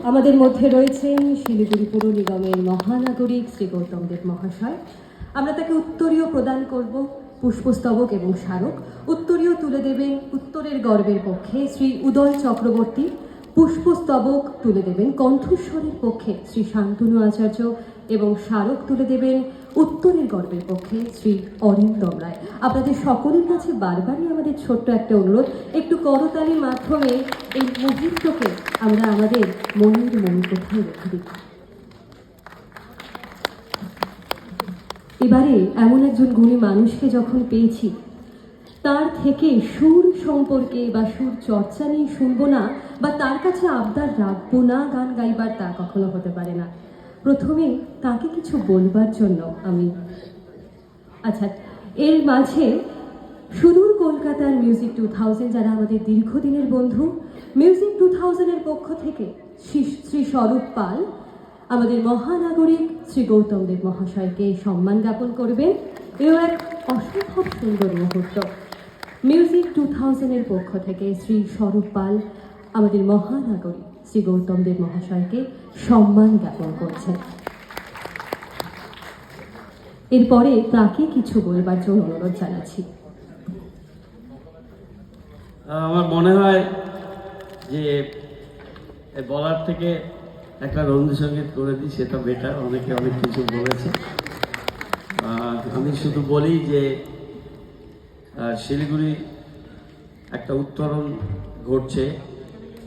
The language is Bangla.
আমাদের মধ্যে রয়েছেন শিলিগুড়ি পুর নিগমের মহানাগরিক শ্রী গৌতম দেব মহাশয়। আমরা তাকে উত্তরীয় প্রদান করব, পুষ্পস্তবক এবং স্মারক। উত্তরীয় তুলে দেবেন উত্তরের গর্বের পক্ষে শ্রী উদয় চক্রবর্তী, পুষ্পস্তবক তুলে দেবেন কণ্ঠস্বরের পক্ষে শ্রী শান্তনু আচার্য এবং স্মারক তুলে দেবেন উত্তরের গর্বের পক্ষে শ্রী অরিন্দম রায়। আপনাদের সকলের কাছে বারবারই আমাদের ছোট্ট একটা অনুরোধ, একটু করতালির মাধ্যমে এই মুহূর্তকে আমরা আমাদের মনের কোথায় রেখে দিই। এবারে এমন একজন গুণী মানুষকে যখন পেয়েছি, তার থেকে সুর সম্পর্কে বা সুর চর্চা নিয়ে শুনবো না বা তার কাছে আবদার রাখবো না গান গাইবার, তা কখনো হতে পারে না। প্রথমে তাকে কিছু বলবার জন্য এর মাঝে সুদূর কলকাতার মিউজিক 2000, যারা আমাদের দীর্ঘদিনের বন্ধু, মিউজিক 2000-এর পক্ষ থেকে শ্রী স্বরূপ পাল আমাদের মহানাগরিক শ্রী গৌতম দেব মহাশয়কে সম্মান জ্ঞাপন করবেন। এও এক অসম্ভব সুন্দর মুহূর্ত। মিউজিক 2000-এর পক্ষ থেকে শ্রী স্বরূপ পাল আমাদের মহানাগরিক শ্রী গৌতম দেব মহাশয়কে সম্মান জ্ঞাপন করছেন। এরপরে তাকে কিছু বলবার জন্য অনুরোধ জানাচ্ছি। আমার মনে হয় যে বলার থেকে একটা রবীন্দ্রসঙ্গীত করে দিই, সেটা বেটার। অনেকে অনেক কিছু বলেছে, আমি শুধু বলি যে শিলিগুড়ি একটা উত্তরণ ঘটছে।